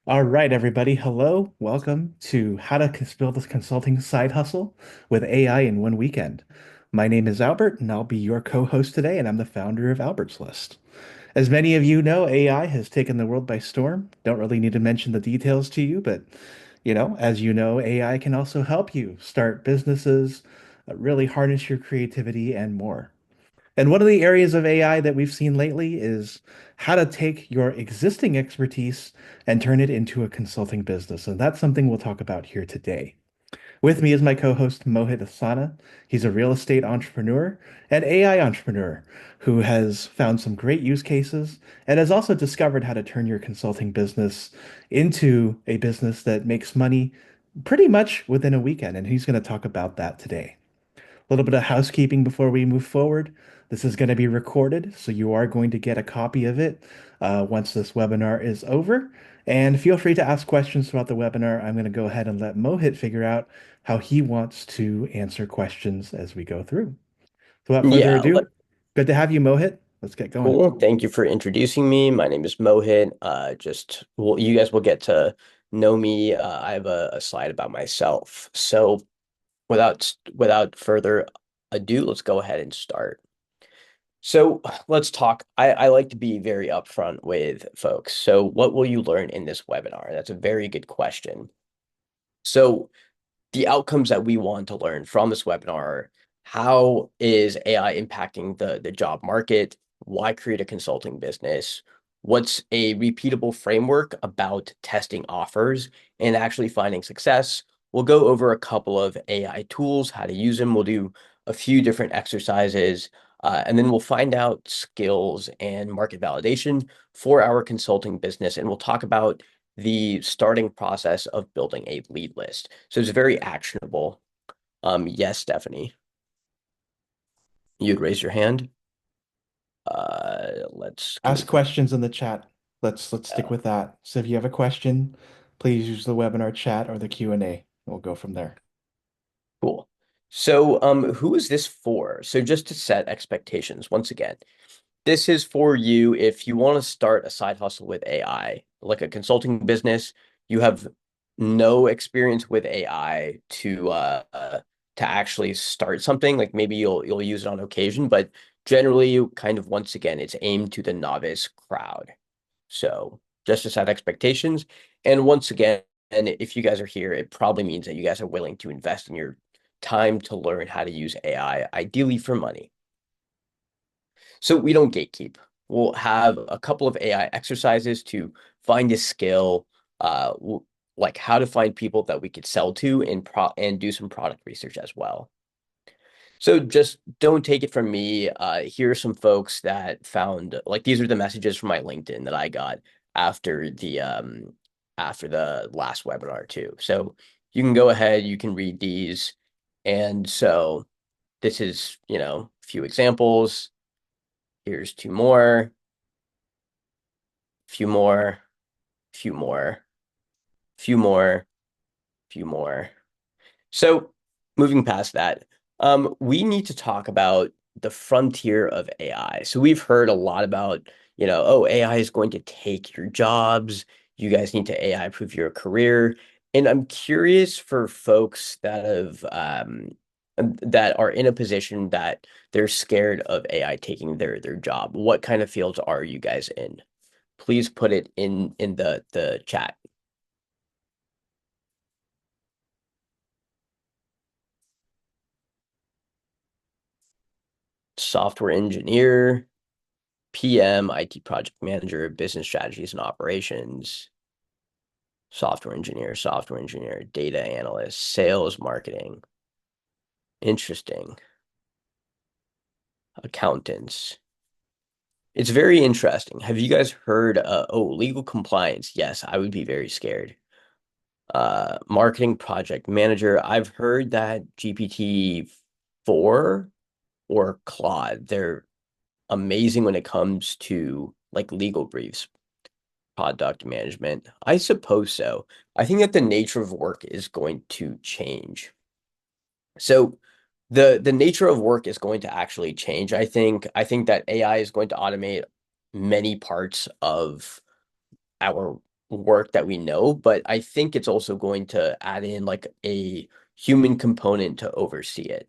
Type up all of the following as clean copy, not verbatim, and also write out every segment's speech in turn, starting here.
All right, everybody. Hello. Welcome to How to Build a Consulting Side Hustle with AI in One Weekend. My name is Albert, and I'll be your co-host today, and I'm the founder of Albert's List. As many of you know, AI has taken the world by storm. Don't really need to mention the details to you, but as you know, AI can also help you start businesses, really harness your creativity, and more. And one of the areas of AI that we've seen lately is how to take your existing expertise and turn it into a consulting business. And that's something we'll talk about here today. With me is my co-host Mohit Asana. He's a real estate entrepreneur and AI entrepreneur who has found some great use cases and has also discovered how to turn your consulting business into a business that makes money pretty much within a weekend. And he's going to talk about that today. A little bit of housekeeping before we move forward. This is going to be recorded, so you are going to get a copy of it once this webinar is over. And feel free to ask questions throughout the webinar. I'm going to go ahead and let Mohit figure out how he wants to answer questions as we go through. So without further Yeah, ado, good to have you, Mohit. Let's get going. cool. Thank you for introducing me. My name is Mohit. You guys will get to know me. I have a slide about myself. So without further ado, let's go ahead and start. So let's talk. I like to be very upfront with folks. So what will you learn in this webinar? That's a very good question. So the outcomes that we want to learn from this webinar are: how is AI impacting the job market? Why create a consulting business? What's a repeatable framework about testing offers and actually finding success? We'll go over a couple of AI tools, how to use them. We'll do a few different exercises, and then we'll find out skills and market validation for our consulting business. And we'll talk about the starting process of building a lead list. So it's very actionable. Yes, Stephanie, you'd raise your hand. Let's Ask confirm. questions in the chat. Let's stick with that. So if you have a question, please use the webinar chat or the Q&A. We'll go from there. Cool. So, who is this for? So just to set expectations, once again, this is for you if you want to start a side hustle with AI, like a consulting business. You have no experience with AI to actually start something. Like maybe you'll use it on occasion, but generally, you kind of once again, it's aimed to the novice crowd. So just to set expectations, and once again, and if you guys are here, it probably means that you guys are willing to invest in your time to learn how to use AI, ideally for money. So we don't gatekeep. We'll have a couple of AI exercises to find a skill, like how to find people that we could sell to and do some product research as well. So just don't take it from me. Here are some folks that found, like, these are the messages from my LinkedIn that I got after the last webinar too. So you can go ahead, you can read these. And so this is, a few examples. Here's two more, few more, few more, few more, few more. So moving past that, we need to talk about the frontier of AI. So we've heard a lot about, oh, AI is going to take your jobs. You guys need to AI proof your career. And I'm curious for folks that are in a position that they're scared of AI taking their job. What kind of fields are you guys in? Please put it in the chat. Software engineer, PM, IT project manager, business strategies and operations, software engineer, data analyst, sales, marketing. Interesting. Accountants. It's very interesting. Have you guys heard, legal compliance? Yes, I would be very scared. Marketing project manager. I've heard that GPT-4 or Claude, they're amazing when it comes to like legal briefs. Product management. I suppose so. I think that the nature of work is going to change. So the nature of work is going to actually change. I think that AI is going to automate many parts of our work that we know, but I think it's also going to add in like a human component to oversee it.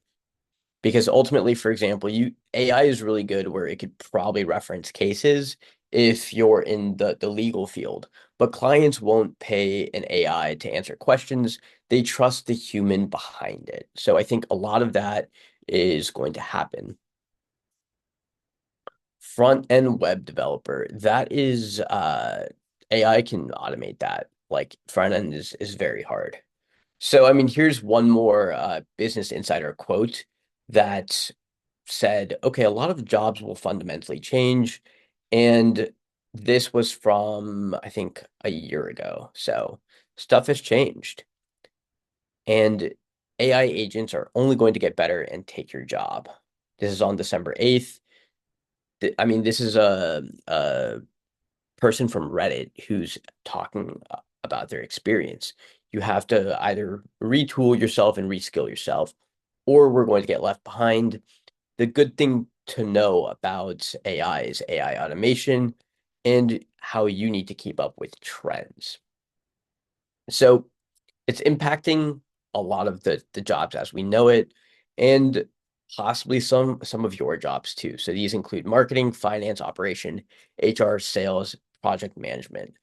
Because ultimately, for example, AI is really good where it could probably reference cases if you're in the legal field, but clients won't pay an AI to answer questions. They trust the human behind it. So I think a lot of that is going to happen. Front end web developer, that is AI can automate that. Like front end is very hard. So I mean, here's one more Business Insider quote that said, okay, a lot of jobs will fundamentally change. And this was from, I think, a year ago. So stuff has changed. And AI agents are only going to get better and take your job. This is on December 8th. I mean, this is a person from Reddit who's talking about their experience. You have to either retool yourself and reskill yourself, or we're going to get left behind. The good thing to know about AI is AI automation and how you need to keep up with trends. So it's impacting a lot of the jobs as we know it, and possibly some of your jobs too. So these include marketing, finance, operation, HR, sales, project management.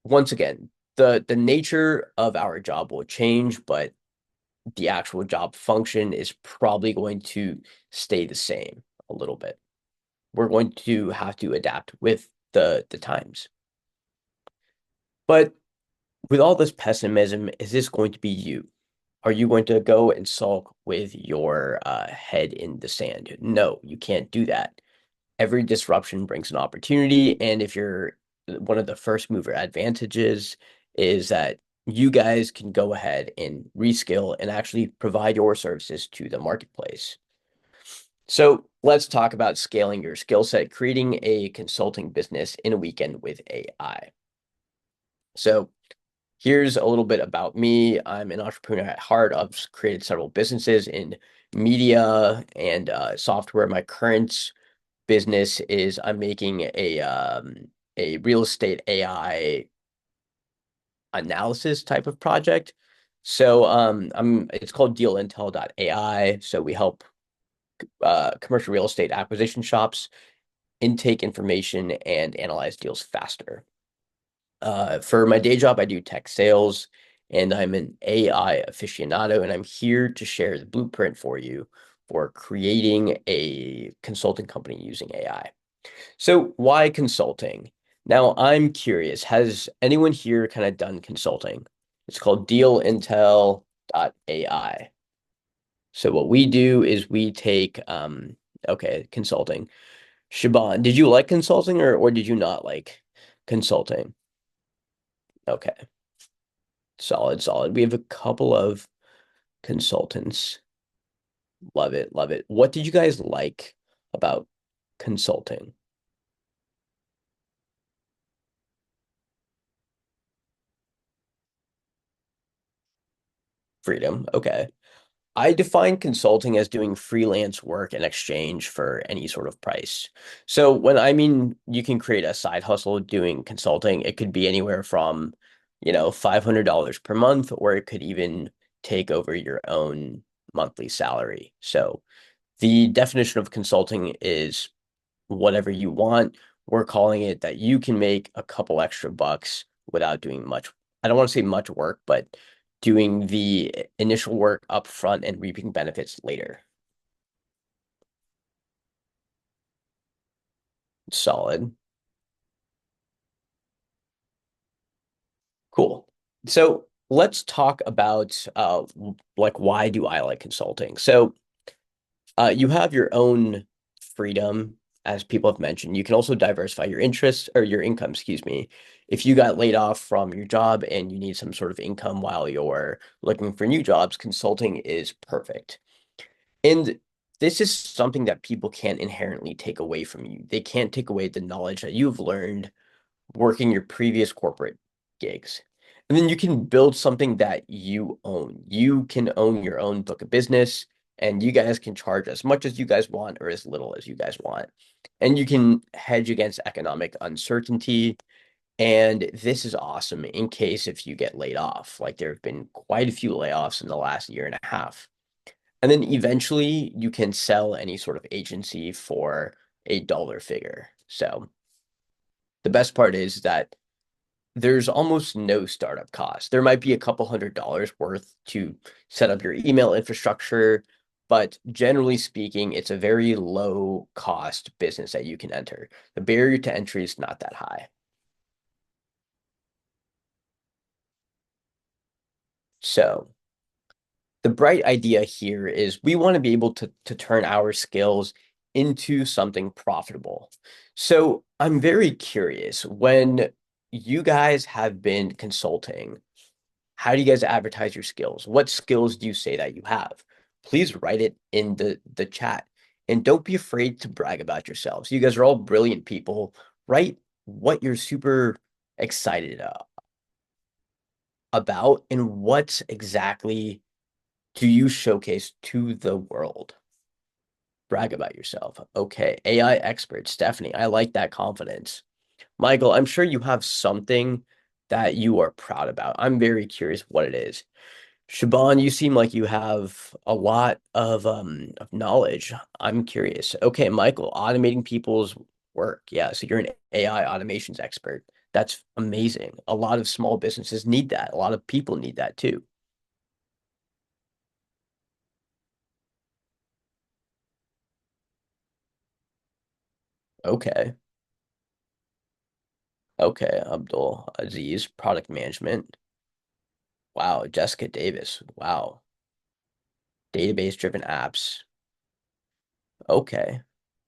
Once again, the nature of our job will change, but the actual job function is probably going to stay the same a little bit. We're going to have to adapt with the times. But with all this pessimism, is this going to be you? Are you going to go and sulk with your head in the sand? No, you can't do that. Every disruption brings an opportunity, and if you're one of the first mover advantages is that you guys can go ahead and reskill and actually provide your services to the marketplace. So let's talk about scaling your skill set, creating a consulting business in a weekend with AI. So here's a little bit about me. I'm an entrepreneur at heart. I've created several businesses in media and software. My current business is I'm making a real estate AI analysis type of project. So it's called dealintel.ai. So we help commercial real estate acquisition shops intake information and analyze deals faster. For my day job, I do tech sales and I'm an AI aficionado, and I'm here to share the blueprint for you for creating a consulting company using AI. So why consulting? Now I'm curious, has anyone here kind of done consulting? It's called dealintel.ai. So what we do is we take okay, consulting. Shaban, did you like consulting or did you not like consulting? Okay, solid, solid. We have a couple of consultants. Love it, love it. What did you guys like about consulting? Freedom. Okay. I define consulting as doing freelance work in exchange for any sort of price. So when I mean you can create a side hustle doing consulting, it could be anywhere from, $500 per month, or it could even take over your own monthly salary. So the definition of consulting is whatever you want. We're calling it that you can make a couple extra bucks without doing much. I don't want to say much work, but doing the initial work up front and reaping benefits later. Solid. Cool. So let's talk about like why do I like consulting? So you have your own freedom, as people have mentioned. You can also diversify your interests or your income, excuse me. If you got laid off from your job and you need some sort of income while you're looking for new jobs, consulting is perfect. And this is something that people can't inherently take away from you. They can't take away the knowledge that you've learned working your previous corporate gigs. And then you can build something that you own. You can own your own book of business, and you guys can charge as much as you guys want or as little as you guys want. And you can hedge against economic uncertainty. And this is awesome in case if you get laid off. Like there have been quite a few layoffs in the last year and a half. And then eventually you can sell any sort of agency for a dollar figure. So the best part is that there's almost no startup cost. There might be a couple $100s worth to set up your email infrastructure, but generally speaking, it's a very low cost business that you can enter. The barrier to entry is not that high. So the bright idea here is we want to be able to turn our skills into something profitable. So I'm very curious, when you guys have been consulting, how do you guys advertise your skills? What skills do you say that you have? Please write it in the chat. And don't be afraid to brag about yourselves. You guys are all brilliant people. Write what you're super excited about and what exactly do you showcase to the world? Brag about yourself. Okay. AI expert, Stephanie. I like that confidence. Michael, I'm sure you have something that you are proud about. I'm very curious what it is. Shaban, you seem like you have a lot of knowledge. I'm curious. Okay, Michael, automating people's work. Yeah, so you're an AI automations expert. That's amazing. A lot of small businesses need that. A lot of people need that too. Okay. Okay, Abdul Aziz, product management. Wow, Jessica Davis. Wow. Database driven apps. Okay.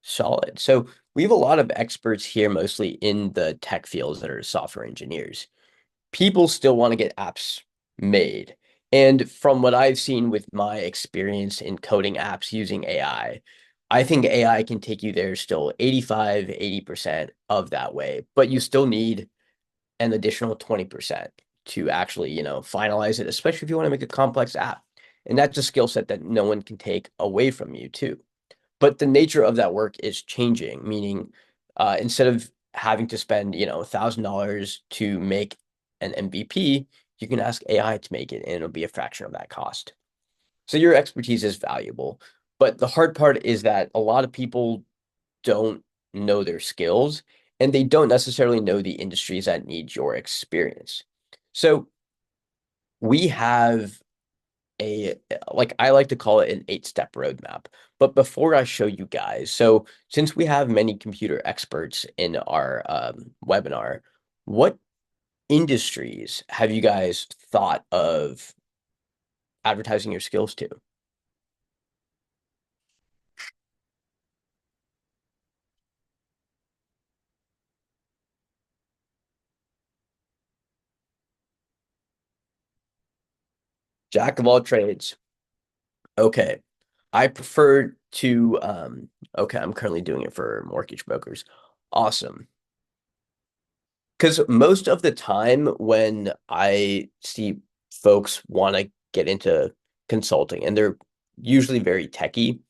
Solid. So we have a lot of experts here, mostly in the tech fields that are software engineers. People still want to get apps made. And from what I've seen with my experience in coding apps using I think AI can take you there still 85, 80% of that way, but you still need an additional 20% to actually, finalize it, especially if you want to make a complex app. And that's a skill set that no one can take away from you, too. But the nature of that work is changing, meaning instead of having to spend, $1,000 to make an MVP, you can ask AI to make it and it'll be a fraction of that cost. So your expertise is valuable. But the hard part is that a lot of people don't know their skills and they don't necessarily know the industries that need your experience. So we have like I like to call it an 8-step roadmap. But before I show you guys, so since we have many computer experts in our webinar, what industries have you guys thought of advertising your skills to? Jack of all trades. Okay. I prefer to okay, I'm currently doing it for mortgage brokers. Awesome. Because most of the time when I see folks want to get into consulting and they're usually very techy,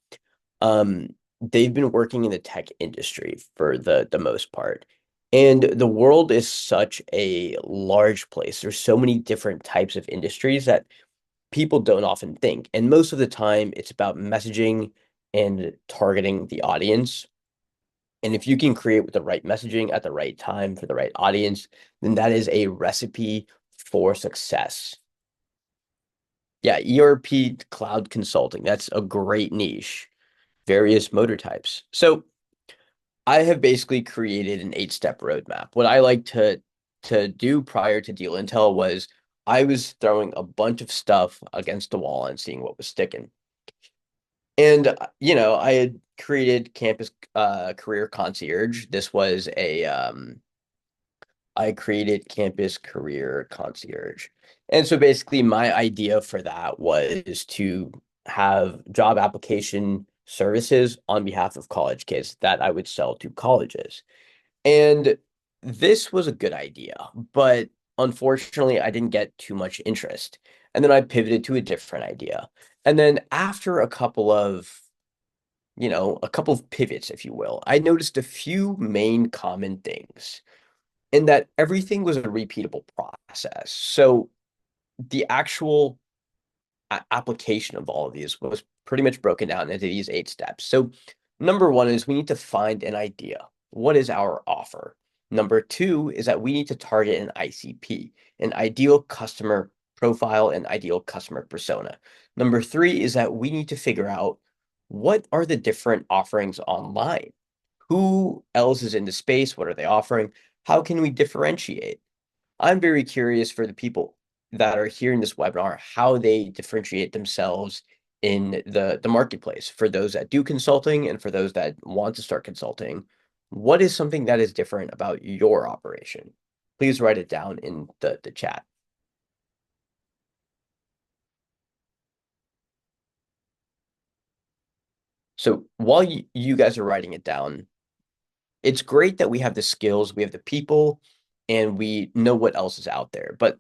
um, they've been working in the tech industry for the most part. And the world is such a large place. There's so many different types of industries that people don't often think. And most of the time, it's about messaging and targeting the audience. And if you can create with the right messaging at the right time for the right audience, then that is a recipe for success. Yeah, ERP cloud consulting. That's a great niche. Various motor types. So I have basically created an 8-step roadmap. What I like to do prior to Deal Intel was I was throwing a bunch of stuff against the wall and seeing what was sticking. And I had created Campus Career Concierge. This was a I created Campus Career Concierge. And so basically my idea for that was to have job application services on behalf of college kids that I would sell to colleges. And this was a good idea, but unfortunately I didn't get too much interest. And then I pivoted to a different idea. And then after a couple of pivots, if you will, I noticed a few main common things. and that everything was a repeatable process. So the actual application of all of these was pretty much broken down into these 8 steps. So number one is we need to find an idea. What is our offer? Number two is that we need to target an ICP, an ideal customer profile, and ideal customer persona. Number three is that we need to figure out what are the different offerings online? Who else is in the space? What are they offering? How can we differentiate? I'm very curious for the people that are hearing this webinar, how they differentiate themselves in the marketplace. For those that do consulting and for those that want to start consulting, what is something that is different about your operation? Please write it down in the chat. So while you guys are writing it down, it's great that we have the skills, we have the people, and we know what else is out there. But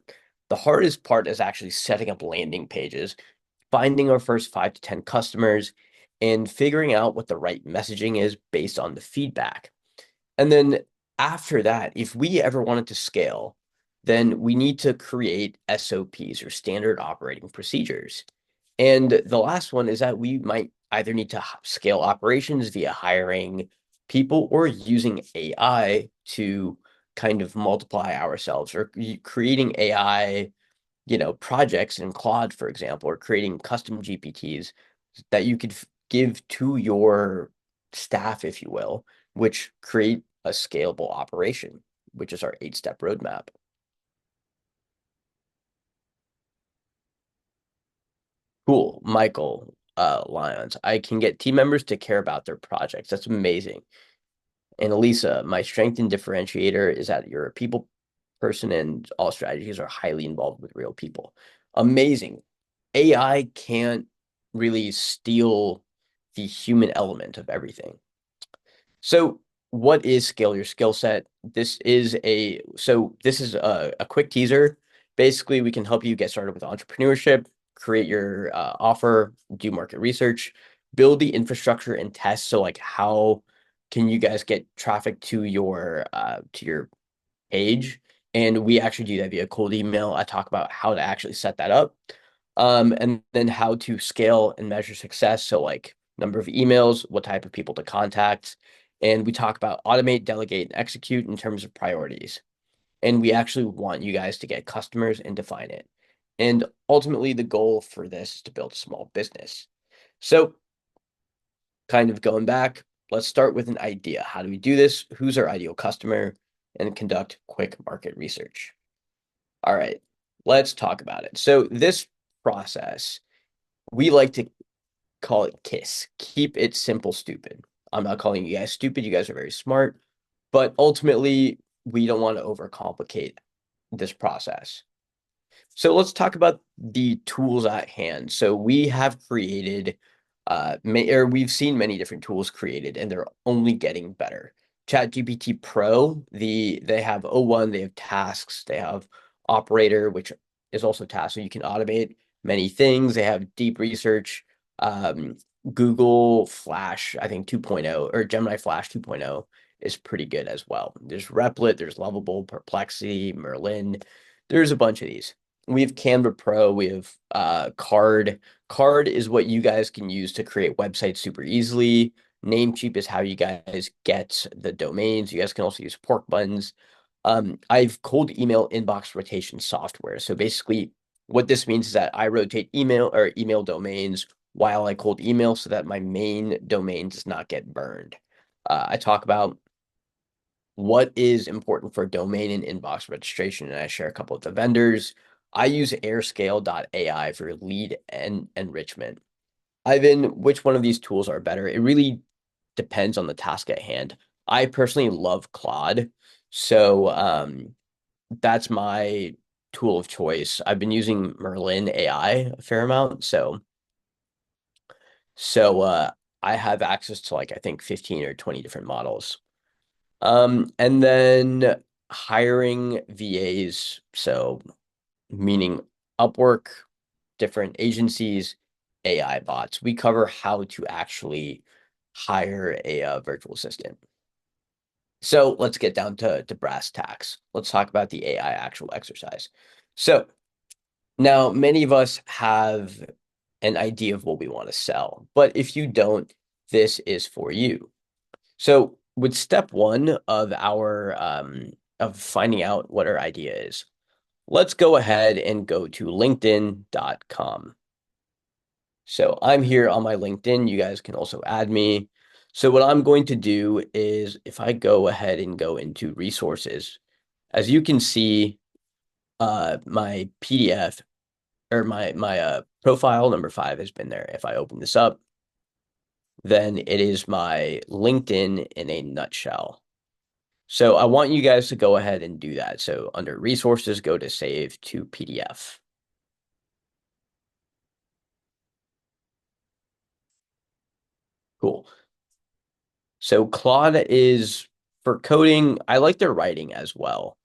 the hardest part is actually setting up landing pages, finding our first 5 to 10 customers, and figuring out what the right messaging is based on the feedback. And then after that, if we ever wanted to scale, then we need to create SOPs or standard operating procedures. And the last one is that we might either need to scale operations via hiring people or using AI to kind of multiply ourselves, or creating AI, projects in Claude, for example, or creating custom GPTs that you could give to your staff, if you will, which create a scalable operation, which is our 8 step roadmap. Cool, Michael, Lyons. I can get team members to care about their projects. That's amazing. And Elisa, my strength and differentiator is that you're a people person and all strategies are highly involved with real people. Amazing. AI can't really steal the human element of everything. So what is scale your skill set? This is a quick teaser. Basically, we can help you get started with entrepreneurship, create your offer, do market research, build the infrastructure and test. So like how can you guys get traffic to your page? And we actually do that via cold email. I talk about how to actually set that up. And then how to scale and measure success. So like number of emails, what type of people to contact. And we talk about automate, delegate, and execute in terms of priorities. And we actually want you guys to get customers and define it. And ultimately, the goal for this is to build a small business. So kind of going back, let's start with an idea. How do we do this? Who's our ideal customer? And conduct quick market research. All right, let's talk about it. So this process, we like to call it KISS. Keep it simple, stupid. I'm not calling you guys stupid. You guys are very smart, but ultimately, we don't want to overcomplicate this process. So let's talk about the tools at hand. So we have created, we've seen many different tools created, and they're only getting better. ChatGPT Pro, they have O1, they have tasks, they have operator, which is also tasks, so you can automate many things. They have deep research, um, Google Flash, I think 2.0, or Gemini Flash 2.0 is pretty good as well. There's Replit, there's Lovable, Perplexity, Merlin. There's a bunch of these. We have Canva Pro, we have Card. Card is what you guys can use to create websites super easily. Namecheap is how you guys get the domains. You guys can also use pork buttons. I've cold email inbox rotation software. So basically, what this means is that I rotate email domains while I cold email so that my main domain does not get burned. I talk about what is important for domain and inbox registration, and I share a couple of the vendors. I use airscale.ai for lead and enrichment. Ivan, which one of these tools are better? It really depends on the task at hand. I personally love Claude, so that's my tool of choice. I've been using Merlin AI a fair amount, so I have access to like I think 15 or 20 different models. And then hiring VAs, so meaning Upwork, different agencies, AI bots. We cover how to actually hire a virtual assistant. So let's get down to brass tacks. Let's talk about the AI actual exercise. So now many of us have an idea of what we want to sell, but if you don't, this is for you. So with step one of our of finding out what our idea is, let's go ahead and go to linkedin.com. So I'm here on my LinkedIn. You guys can also add me. So what I'm going to do is if I go ahead and go into resources, as you can see, my PDF or my profile number 5 has been there. If I open this up, then it is my LinkedIn in a nutshell. So I want you guys to go ahead and do that. So under resources, go to save to PDF. Cool. So Claude is for coding. I like their writing as well.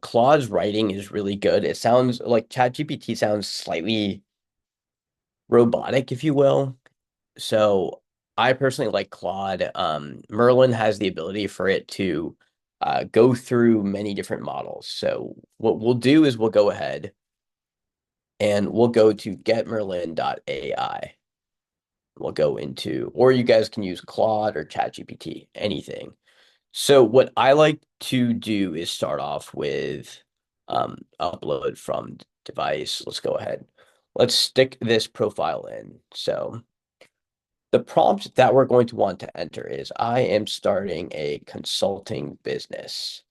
Claude's writing is really good. It sounds like ChatGPT sounds slightly robotic, if you will. So I personally like Claude. Merlin has the ability for it to go through many different models. So what we'll do is we'll go ahead and we'll go to getmerlin.ai. We'll go into, or you guys can use Claude or ChatGPT, anything. So what I like to do is start off with upload from device. Let's go ahead. Let's stick this profile in. So the prompt that we're going to want to enter is I am starting a consulting business,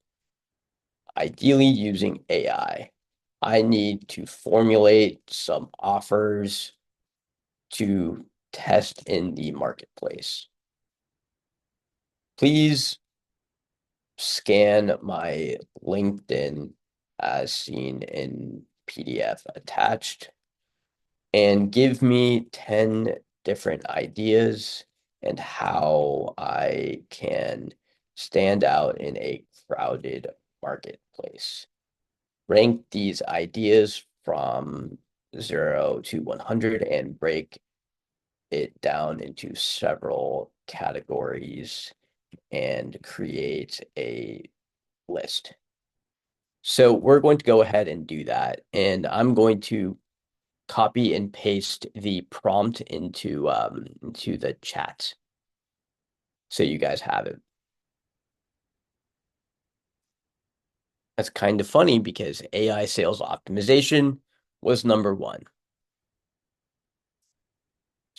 ideally using AI. I need to formulate some offers to test in the marketplace. Please scan my LinkedIn as seen in PDF attached and give me 10 different ideas and how I can stand out in a crowded marketplace. Rank these ideas from 0 to 100 and break it down into several categories and create a list. So we're going to go ahead and do that. And I'm going to copy and paste the prompt into the chat so you guys have it. That's kind of funny because AI sales optimization was number 1.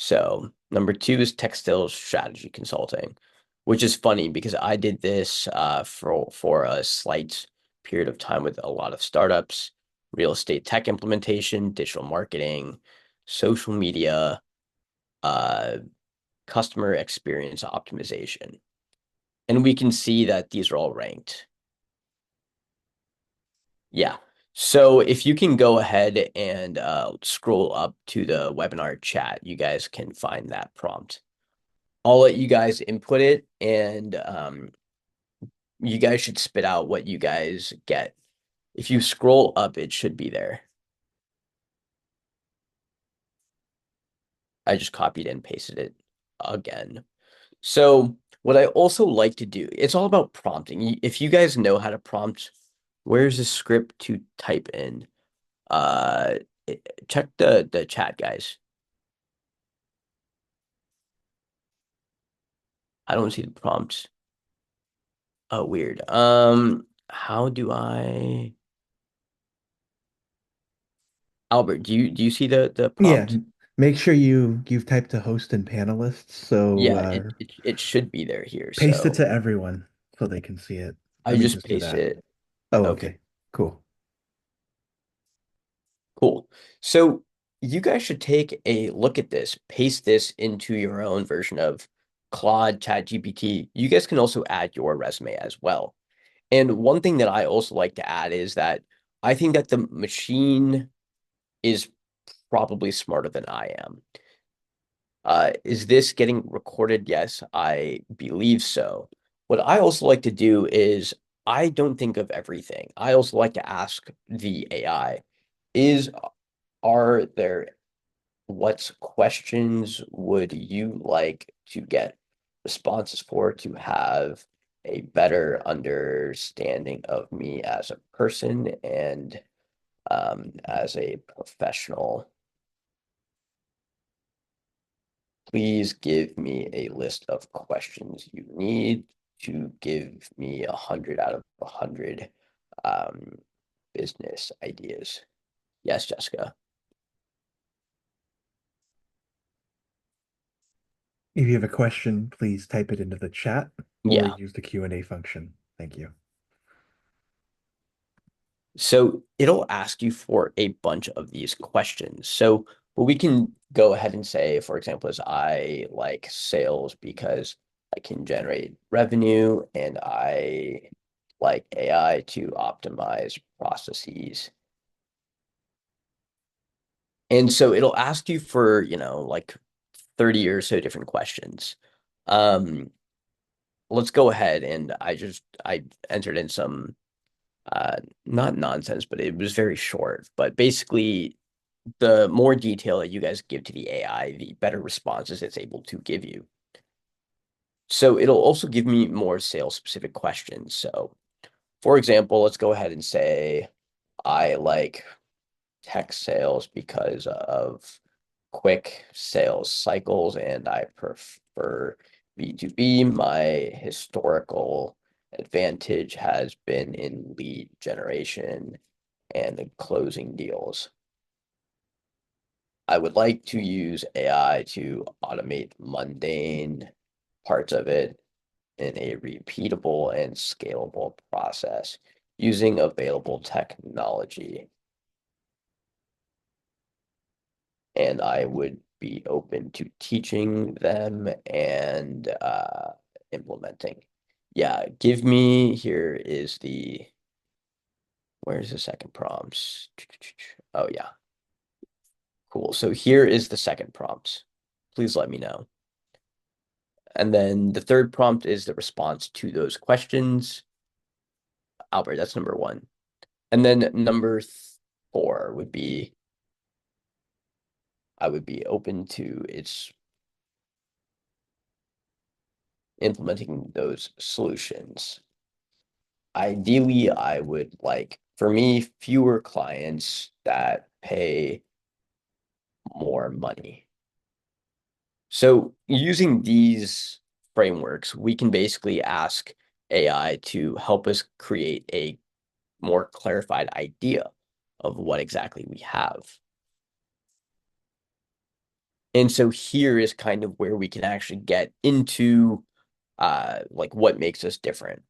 So number 2 is textile strategy consulting, which is funny because I did this for a slight period of time with a lot of startups, real estate tech implementation, digital marketing, social media, uh, customer experience optimization. And we can see that these are all ranked. Yeah. So if you can go ahead and scroll up to the webinar chat, you guys can find that prompt. I'll let you guys input it, and you guys should spit out what you guys get. If you scroll up, it should be there. I just copied and pasted it again. So what I also like to do, it's all about prompting. If you guys know how to prompt, where's the script to type in? Uh, Check the chat, guys. I don't see the prompts. Oh, weird. How do I? Albert, do you see the Yeah, prompt? make sure you've typed to host and panelists, so Yeah, it should be there here. paste it So to everyone so they can see it. I Let me just just do that. pasted it. Oh, Okay, okay. Cool. cool. So you guys should take a look at this, paste this into your own version of Claude, ChatGPT. You guys can also add your resume as well. And one thing that I also like to add is that I think that the machine is probably smarter than I am. Is this getting recorded? Yes, I believe so. What I also like to do is I don't think of everything. I also like to ask the AI, is are there what questions would you like to get responses for to have a better understanding of me as a person and as a professional. Please give me a list of questions you need to give me 100 out of 100 um, business ideas. Yes, Jessica. If you have a question, please type it into the chat or Yeah. use the Q&A function. Thank you. So it'll ask you for a bunch of these questions. So what we can go ahead and say, for example, is I like sales because I can generate revenue and I like AI to optimize processes. And so it'll ask you for, like 30 or so different questions. Um, let's go ahead and I entered in some uh not nonsense, but it was very short. But basically the more detail that you guys give to the AI, the better responses it's able to give you. So it'll also give me more sales specific questions. So for example, let's go ahead and say I like tech sales because of quick sales cycles and I prefer B2B. My historical advantage has been in lead generation and closing deals. I would like to use AI to automate mundane parts of it in a repeatable and scalable process using available technology. And I would be open to teaching them and implementing. Yeah, give me, here is where's the second prompts? Oh, yeah, cool. So here is the second prompt. Please let me know. And then the third prompt is the response to those questions. Albert, that's number one. And then number four would be, I would be open to its implementing those solutions. Ideally, I would like, for me, fewer clients that pay more money. So using these frameworks, we can basically ask AI to help us create a more clarified idea of what exactly we have. And so here is kind of where we can actually get into like what makes us different.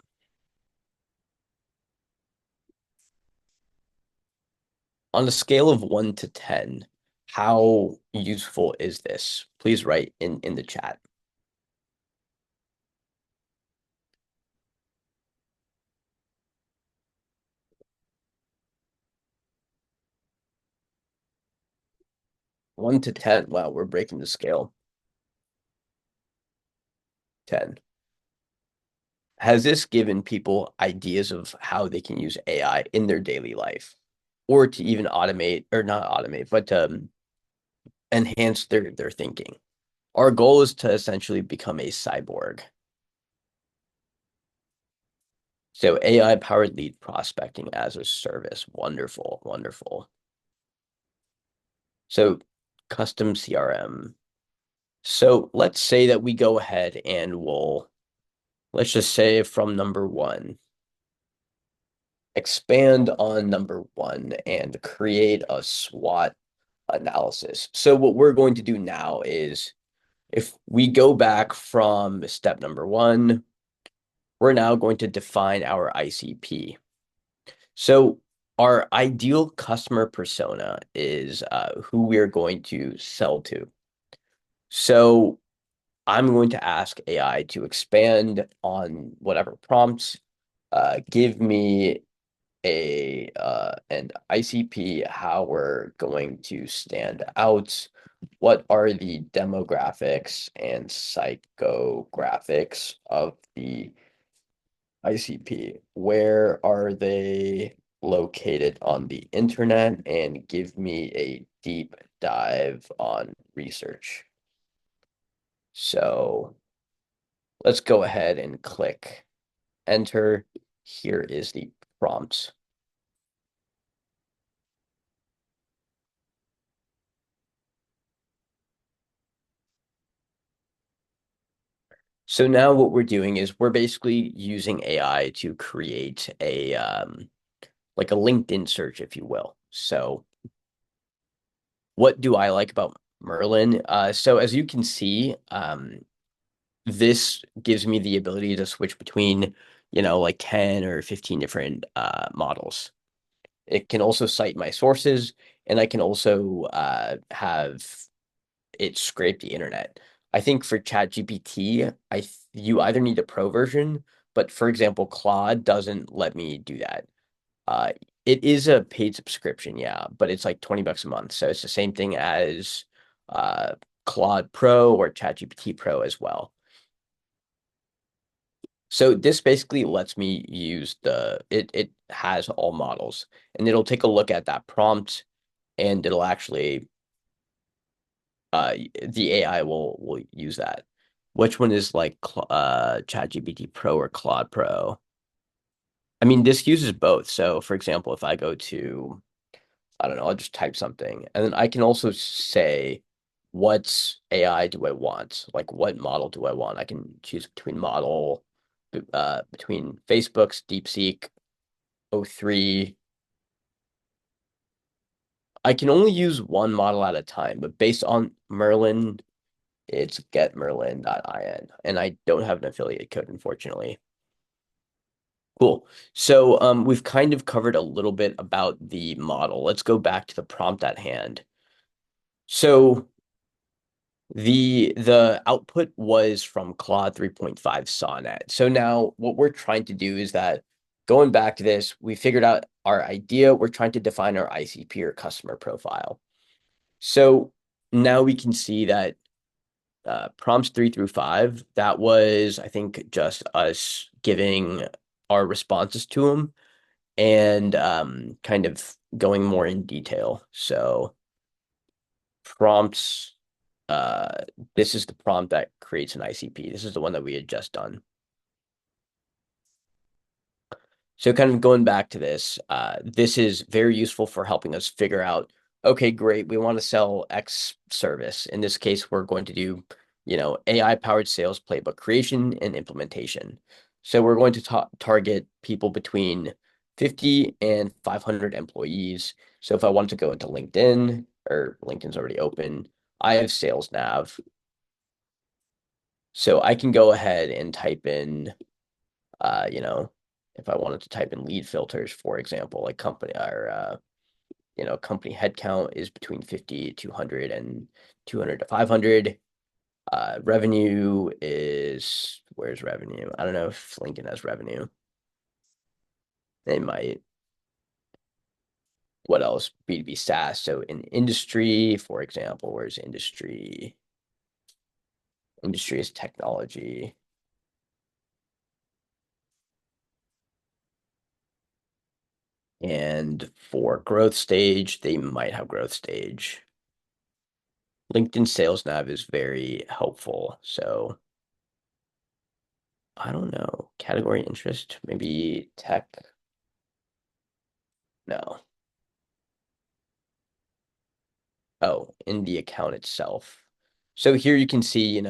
On a scale of 1 to 10, how useful is this? Please write in the chat. 1 to 10. Wow, we're breaking the scale. 10. Has this given people ideas of how they can use AI in their daily life or to even automate or not automate, but enhance their thinking? Our goal is to essentially become a cyborg. So AI powered lead prospecting as a service. Wonderful, wonderful. So custom CRM. So let's say that we go ahead and let's just say from number one, expand on number one and create a SWOT analysis. So what we're going to do now is if we go back from step number one, we're now going to define our ICP. So our ideal customer persona is who we're going to sell to. So I'm going to ask AI to expand on whatever prompts, give me an ICP, how we're going to stand out, what are the demographics and psychographics of the ICP, where are they located on the internet, and give me a deep dive on research. So let's go ahead and click enter. Here is the prompt. So now what we're doing is we're basically using AI to create a like a LinkedIn search, if you will. So what do I like about Merlin? So as you can see, this gives me the ability to switch between, like 10 or 15 different models. It can also cite my sources, and I can also have it scrape the internet. I think for ChatGPT, you either need a pro version, but for example, Claude doesn't let me do that. Uh, it is a paid subscription, yeah, but it's like $20 a month. So it's the same thing as uh, Claude Pro or ChatGPT Pro as well. So this basically lets me use it has all models, and it'll take a look at that prompt, and it'll actually the AI will use that. Which one is like ChatGPT Pro or Claude Pro? I mean, this uses both. So for example, if I go to, I don't know, I'll just type something, and then I can also say what AI do I want? Like what model do I want? I can choose between between Facebook's DeepSeek O3. I can only use one model at a time, but based on Merlin, it's getmerlin.in, and I don't have an affiliate code, unfortunately. Cool. So we've kind of covered a little bit about the model. Let's go back to the prompt at hand. So the output was from Claude 3.5 Sonnet. So now what we're trying to do is that going back to this, we figured out our idea. We're trying to define our ICP or customer profile. So now we can see that prompts 3 through 5, that was, I think, just us giving our responses to them and kind of going more in detail. So prompts, uh, this is the prompt that creates an ICP. This is the one that we had just done. So kind of going back to this, this is very useful for helping us figure out, okay, great, we want to sell X service. In this case, we're going to do, AI-powered sales playbook creation and implementation. So we're going to target people between 50 and 500 employees. So if I want to go into LinkedIn, or LinkedIn's already open, I have Sales Nav. So I can go ahead and type in uh, you know, if I wanted to type in lead filters, for example, like company headcount is between 50 to 100 and 200 to 500. Revenue is, where's revenue? I don't know if LinkedIn has revenue. They might. What else? B2B SaaS. So in industry, for example, where's industry? Industry is technology. And for growth stage, they might have growth stage. LinkedIn Sales Nav is very helpful. So I don't know. Category interest, maybe tech. No. Oh, in the account itself. So here you can see,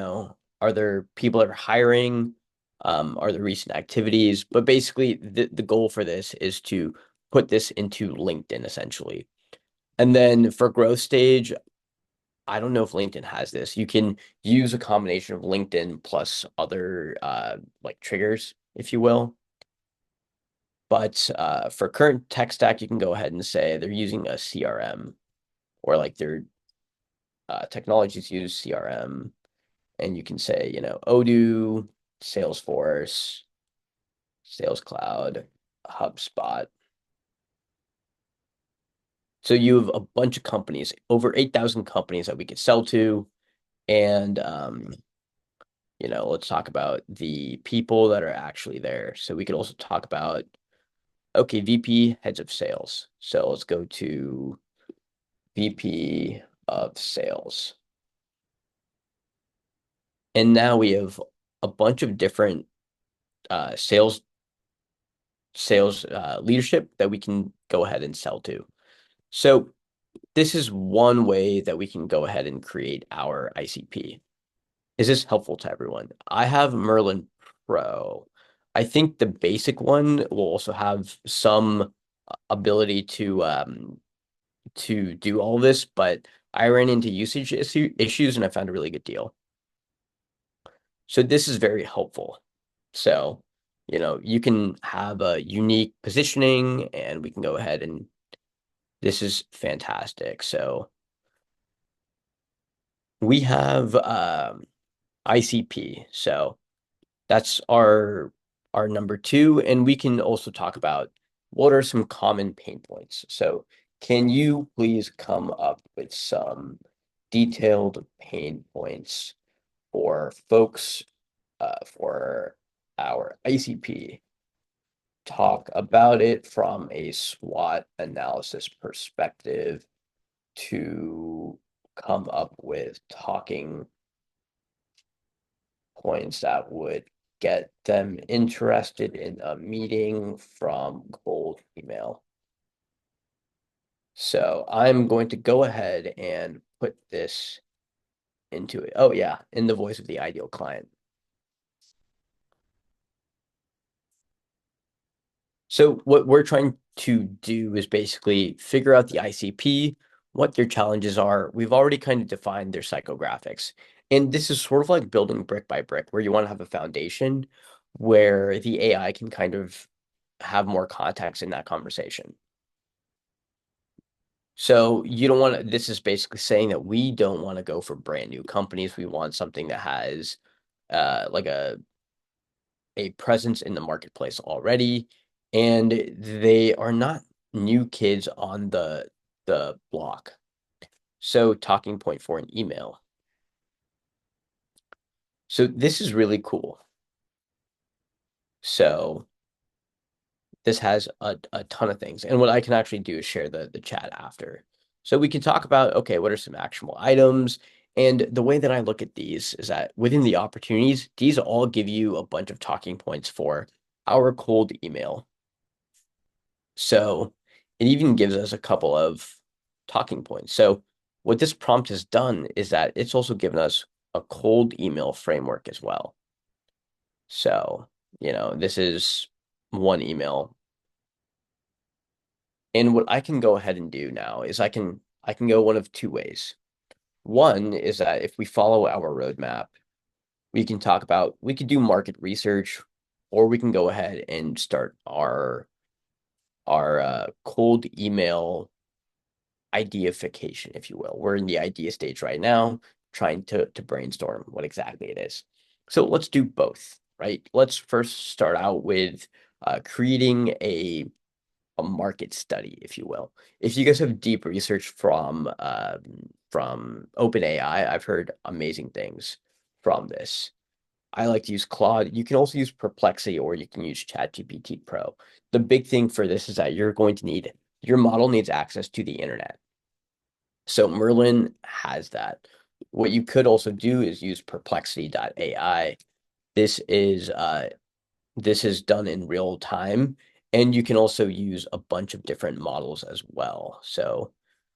are there people that are hiring? Are there recent activities? But basically, the goal for this is to put this into LinkedIn essentially. And then for growth stage, I don't know if LinkedIn has this. You can use a combination of LinkedIn plus other like triggers, if you will. But for current tech stack, you can go ahead and say they're using a CRM, or like their technologies use CRM, and you can say, Odoo, Salesforce, Sales Cloud, HubSpot. So you have a bunch of companies, over 8,000 companies that we could sell to, and let's talk about the people that are actually there. So we could also talk about, okay, VP, heads of sales. So let's go to VP of sales. And now we have a bunch of different sales sales leadership that we can go ahead and sell to. So this is one way that we can go ahead and create our ICP. Is this helpful to everyone? I have Merlin Pro. I think the basic one will also have some ability to do all this, but I ran into usage issues and I found a really good deal. So this is very helpful. So, you can have a unique positioning and we can go ahead and this is fantastic. So we have ICP. So that's our number two. And we can also talk about what are some common pain points. So can you please come up with some detailed pain points for folks for our ICP? Talk about it from a SWOT analysis perspective to come up with talking points that would get them interested in a meeting from cold email. So I'm going to go ahead and put this into it. Oh yeah, in the voice of the ideal client. So what we're trying to do is basically figure out the ICP, what their challenges are. We've already kind of defined their psychographics. And this is sort of like building brick by brick, where you want to have a foundation where the AI can kind of have more context in that conversation. So you don't want to, this is basically saying that we don't want to go for brand new companies. We want something that has like a presence in the marketplace already, and they are not new kids on the block. So talking point for an email. So this is really cool. So this has a ton of things. And what I can actually do is share the chat after. So we can talk about, okay, what are some actionable items? And the way that I look at these is that within the opportunities, these all give you a bunch of talking points for our cold email. So it even gives us a couple of talking points. So what this prompt has done is that it's also given us a cold email framework as well. So, this is one email. And what I can go ahead and do now is I can go one of two ways. One is that if we follow our roadmap, we could do market research, or we can go ahead and start our cold email ideification, if you will. We're in the idea stage right now, trying to brainstorm what exactly it is. So let's do both, right? Let's first start out with creating a market study, if you will. If you guys have deep research from OpenAI, I've heard amazing things from this. I like to use Claude. You can also use Perplexity or you can use ChatGPT Pro. The big thing for this is that your model needs access to the internet. So Merlin has that. What you could also do is use perplexity.ai. This is this is done in real time, and you can also use a bunch of different models as well. So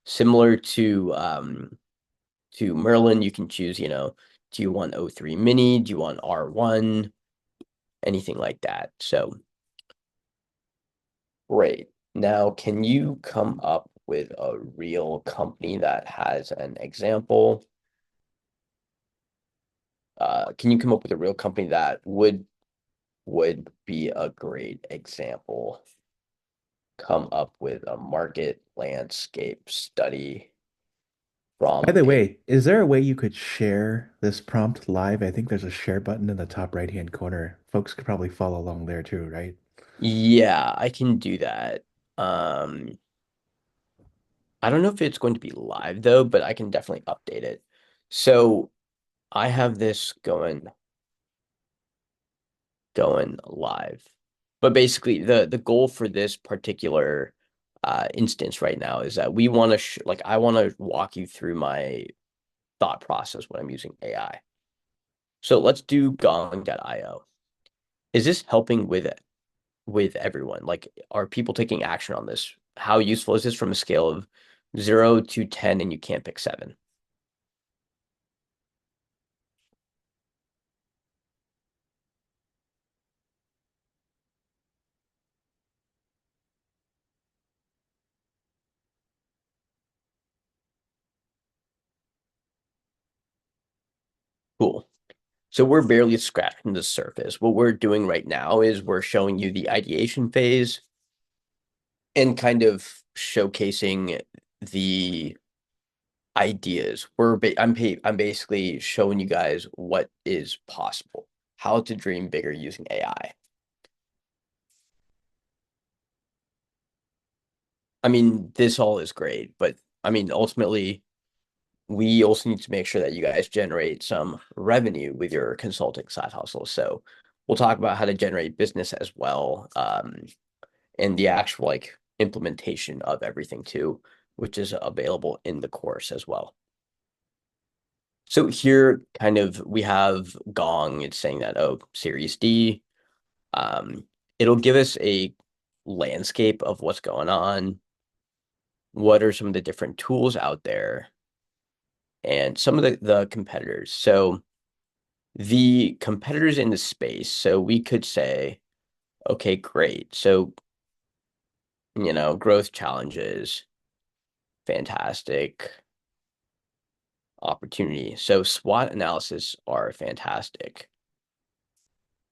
similar to Merlin, you can choose, do you want O3 mini? Do you want R1? Anything like that. So great. Now, can you come up with a real company that has an example? Can you come up with a real company that would be a great example? Come up with a market landscape study By from the a way, is there a way you could share this prompt live? I think there's a share button in the top right-hand corner. Folks could probably follow along there too, right? Yeah, I can do that. Um, I don't know if it's going to be live though, but I can definitely update it. So I have this going live. But basically, the goal for this particular instance right now is that we want to I want to walk you through my thought process when I'm using AI. So let's do Gong.io. Is this helping with it? with everyone? Like, are people taking action on this? How useful is this from a scale of 0 to 10, and you can't pick seven? Cool. So we're barely scratching the surface. What we're doing right now is we're showing you the ideation phase and kind of showcasing the ideas. I'm basically showing you guys what is possible, how to dream bigger using AI. I mean, this all is great, but I mean, ultimately, we also need to make sure that you guys generate some revenue with your consulting side hustle. So we'll talk about how to generate business as well, and the actual like implementation of everything too, which is available in the course as well. So here, kind of, we have Gong. It's saying that, oh, Series D. Um, it'll give us a landscape of what's going on. What are some of the different tools out there, and some of the competitors. So the competitors in the space. So we could say, okay, great. So, growth challenges, fantastic. Opportunity. So SWOT analysis are fantastic.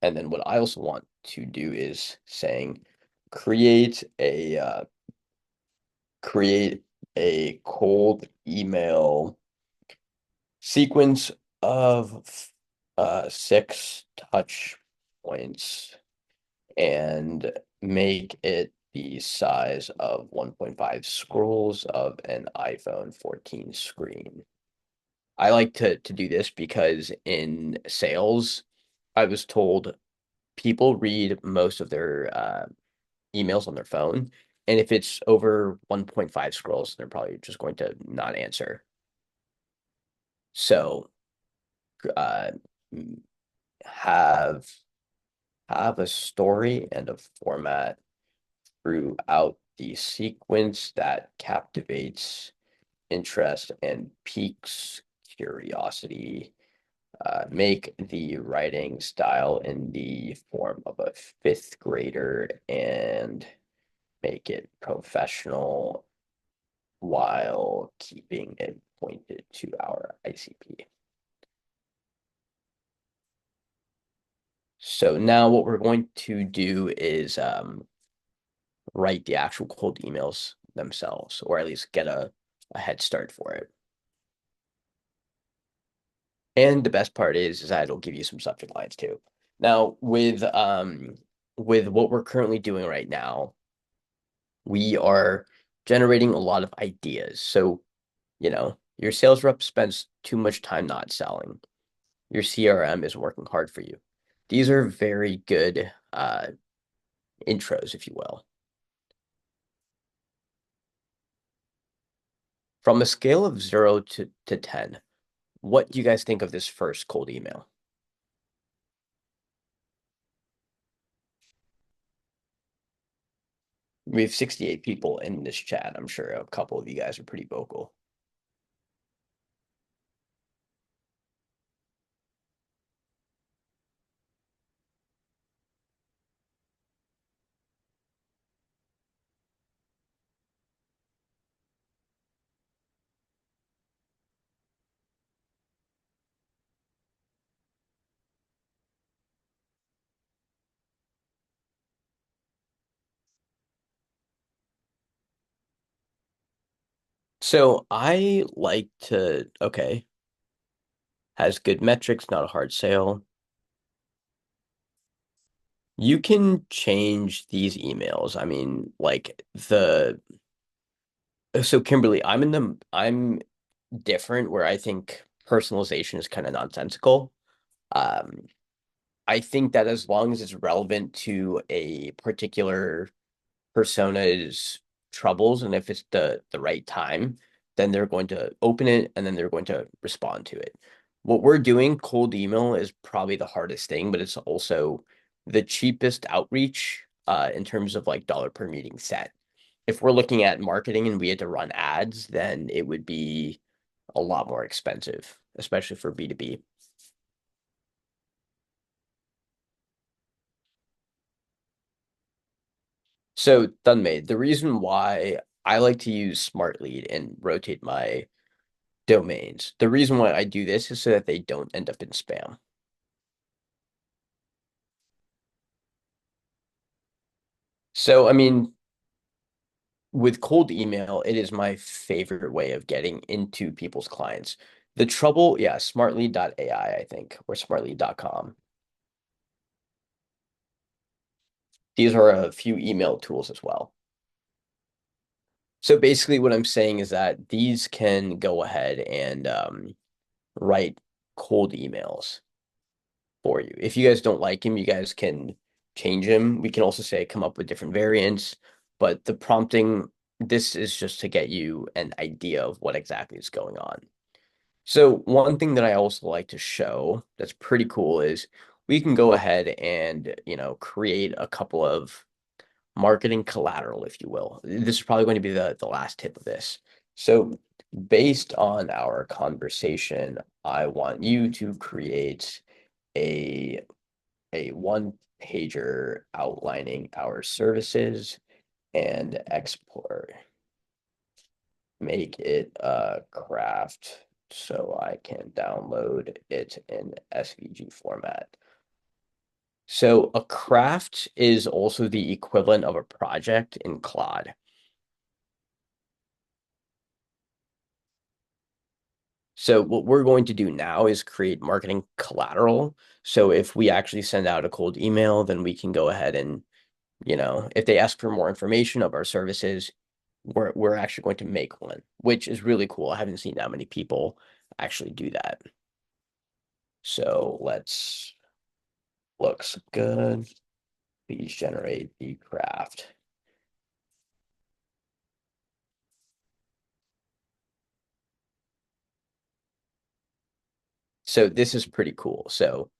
And then what I also want to do is saying create a create a cold email sequence of 6 touch points and make it the size of 1.5 scrolls of an iPhone 14 screen. I like to do this because in sales, I was told people read most of their emails on their phone. And if it's over 1.5 scrolls, they're probably just going to not answer. So uh, have have a story and a format throughout the sequence that captivates interest and piques curiosity. Make the writing style in the form of a fifth grader and make it professional while keeping it pointed to our ICP. So now what we're going to do is write the actual cold emails themselves, or at least get a head start for it. And the best part is that it'll give you some subject lines too. Now, with what we're currently doing right now, we are generating a lot of ideas. So, your sales rep spends too much time not selling. Your CRM is working hard for you. These are very good intros, if you will. From a scale of 0 to 10, what do you guys think of this first cold email? We have 68 people in this chat. I'm sure a couple of you guys are pretty vocal. So I like to, okay, has good metrics, not a hard sale. You can change these emails. I mean, like so Kimberly, I'm different where I think personalization is kind of nonsensical. Um, I think that as long as it's relevant to a particular persona's troubles, and if it's the right time, then they're going to open it and then they're going to respond to it. What we're doing, cold email, is probably the hardest thing, but it's also the cheapest outreach. in terms of like dollar per meeting set. If we're looking at marketing and we had to run ads, then it would be a lot more expensive, especially for B2B. So done made. The reason why I like to use Smart Lead and rotate my domains, the reason why I do this is so that they don't end up in spam. So, I mean, with cold email, it is my favorite way of getting into people's clients. The trouble, yeah, smartlead.ai, I think, or smartlead.com. These are a few email tools as well. So basically what I'm saying is that these can go ahead and write cold emails for you. If you guys don't like him, you guys can change him. We can also say come up with different variants, but the prompting, this is just to get you an idea of what exactly is going on. So one thing that I also like to show that's pretty cool is we can go ahead and, create a couple of marketing collateral, if you will. This is probably going to be the last tip of this. So based on our conversation, I want you to create a one pager outlining our services and export. Make it a craft so I can download it in SVG format. So a craft is also the equivalent of a project in Claude. So what we're going to do now is create marketing collateral. So if we actually send out a cold email, then we can go ahead and, if they ask for more information of our services, we're actually going to make one, which is really cool. I haven't seen that many people actually do that. So let's looks good. Please generate the craft. So this is pretty cool. So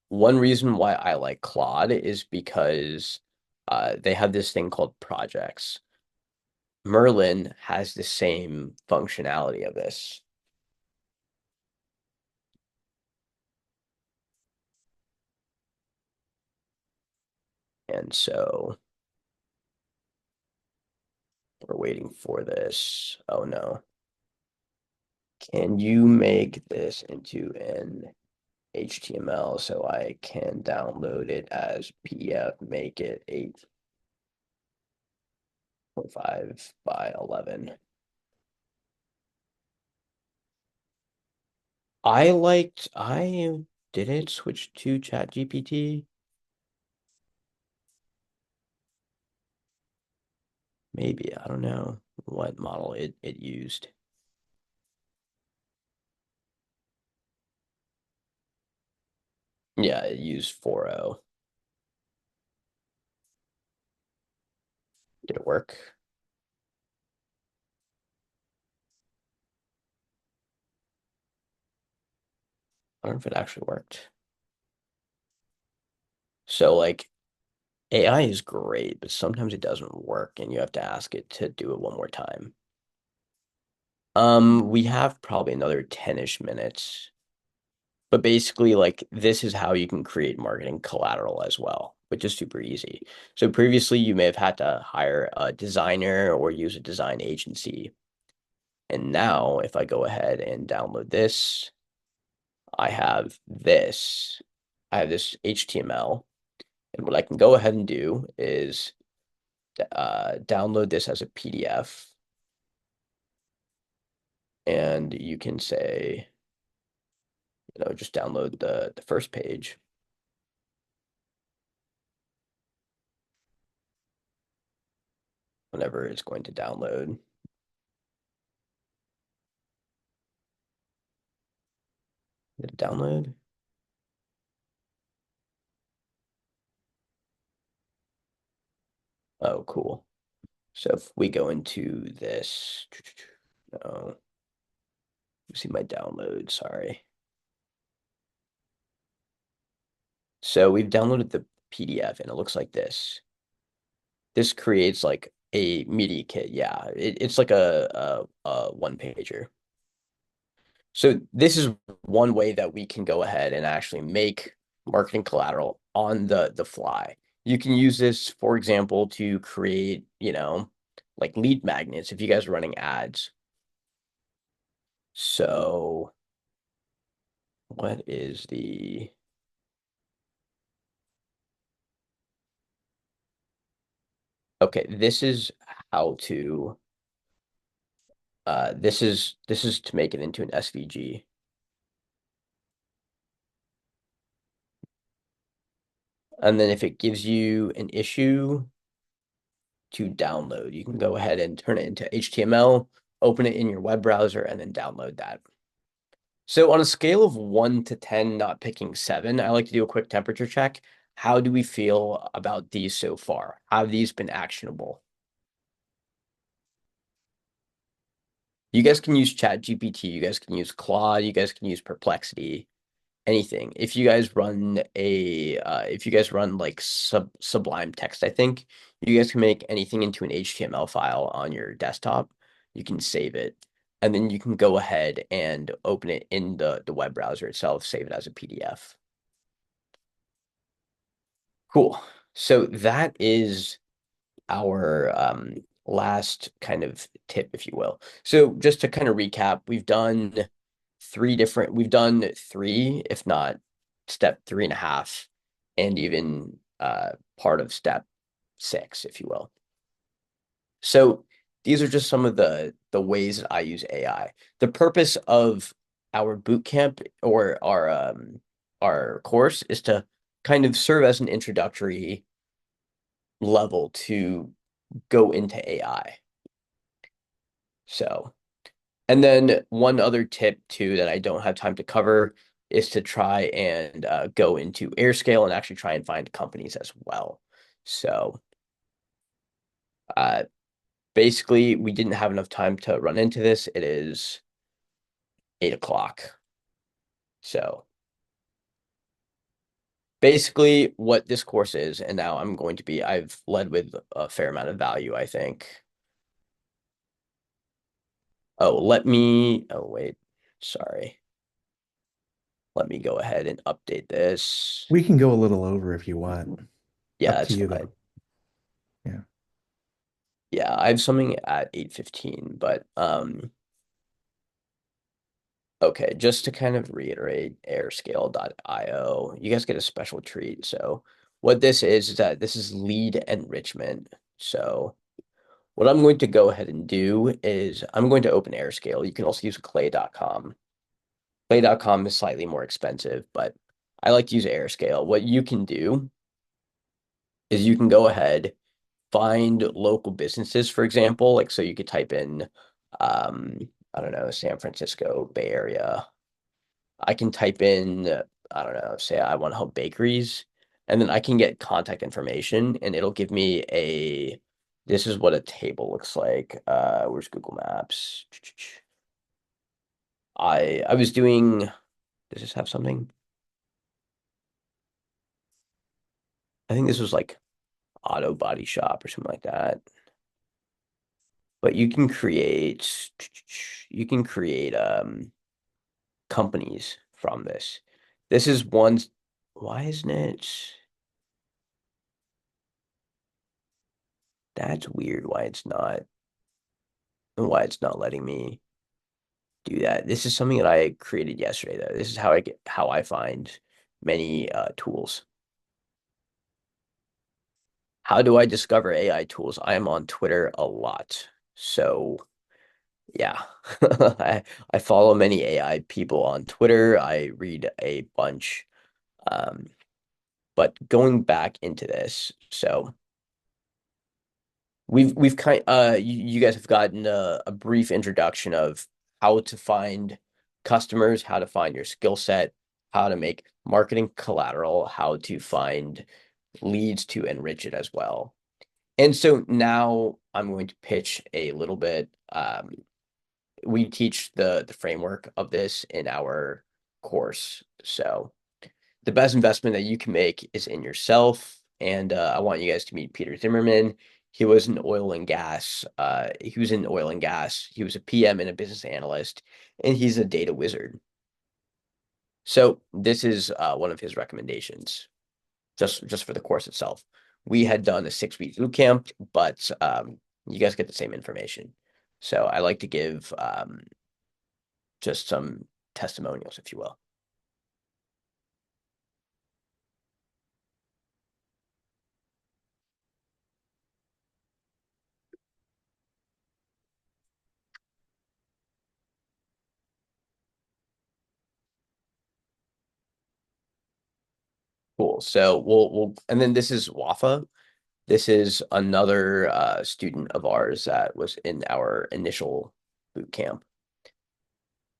one reason why I like Claude is because they have this thing called projects. Merlin has the same functionality of this. And so we're waiting for this. Oh no. Can you make this into an HTML so I can download it as PDF, make it 8.5 by 11? I did it switch to ChatGPT? Maybe, I don't know what model it used. Yeah, it used 4.0. Did it work? I don't know if it actually worked. So like AI is great, but sometimes it doesn't work and you have to ask it to do it one more time. We have probably another 10-ish minutes. But basically, like this is how you can create marketing collateral as well, which is super easy. So previously you may have had to hire a designer or use a design agency. And now if I go ahead and download this, I have this. I have this HTML. And what I can go ahead and do is download this as a PDF. And you can say, just download the first page whenever it's going to download. Did it download? Oh, cool. So if we go into this, no, see my download, sorry. So we've downloaded the PDF and it looks like this. This creates like a media kit. Yeah, it's like a one pager. So this is one way that we can go ahead and actually make marketing collateral on the fly. You can use this, for example, to create, like lead magnets if you guys are running ads. So what is the okay, this is how to this is to make it into an SVG. And then if it gives you an issue to download, you can go ahead and turn it into HTML, open it in your web browser, and then download that. So on a scale of 1 to 10, not picking 7, I like to do a quick temperature check. How do we feel about these so far? How have these been actionable? You guys can use ChatGPT, you guys can use Claude, you guys can use Perplexity, anything. If you guys run like Sublime Text, I think you guys can make anything into an HTML file on your desktop. You can save it, and then you can go ahead and open it in the web browser itself, save it as a PDF. Cool. So that is our last kind of tip, if you will. So just to kind of recap, we've done three, if not step three and a half, and even part of step six, if you will. So these are just some of the ways that I use AI. The purpose of our boot camp or our course is to kind of serve as an introductory level to go into AI. So, and then one other tip too that I don't have time to cover is to try and go into AirScale and actually try and find companies as well. So, uh, basically, we didn't have enough time to run into this. It is 8 o'clock. So, basically, what this course is, and now I've led with a fair amount of value, I think. Oh, wait, sorry. Let me go ahead and update this. We can go a little over if you want. Yeah, Up to that's you fine. though. Yeah. Yeah, I have something at 8:15, but okay, just to kind of reiterate airscale.io, you guys get a special treat. So what this is that this is lead enrichment. So what I'm going to go ahead and do is I'm going to open AirScale. You can also use clay.com. Clay.com is slightly more expensive, but I like to use AirScale. What you can do is you can go ahead, find local businesses, for example, like so you could type in I don't know, San Francisco Bay Area. I can type in I don't know, say I want to help bakeries, and then I can get contact information and it'll give me a this is what a table looks like. Where's Google Maps? I was doing does this have something? I think this was like auto body shop or something like that. But you can create companies from this. This is one. Why isn't it? That's weird. Why it's not letting me do that. This is something that I created yesterday, though. This is how I find many tools. How do I discover AI tools? I am on Twitter a lot. So yeah, I follow many AI people on Twitter. I read a bunch. Um, but going back into this, so we've kind you guys have gotten a brief introduction of how to find customers, how to find your skill set, how to make marketing collateral, how to find leads to enrich it as well. And so now I'm going to pitch a little bit. We teach the framework of this in our course. So the best investment that you can make is in yourself. And I want you guys to meet Peter Zimmerman. He was an oil and gas. He was in oil and gas. He was a PM and a business analyst, and he's a data wizard. So this is one of his recommendations, just for the course itself. We had done a 6 week boot camp, but you guys get the same information. So I like to give just some testimonials, if you will. Cool. So we'll and then this is Wafa. This is another student of ours that was in our initial boot camp.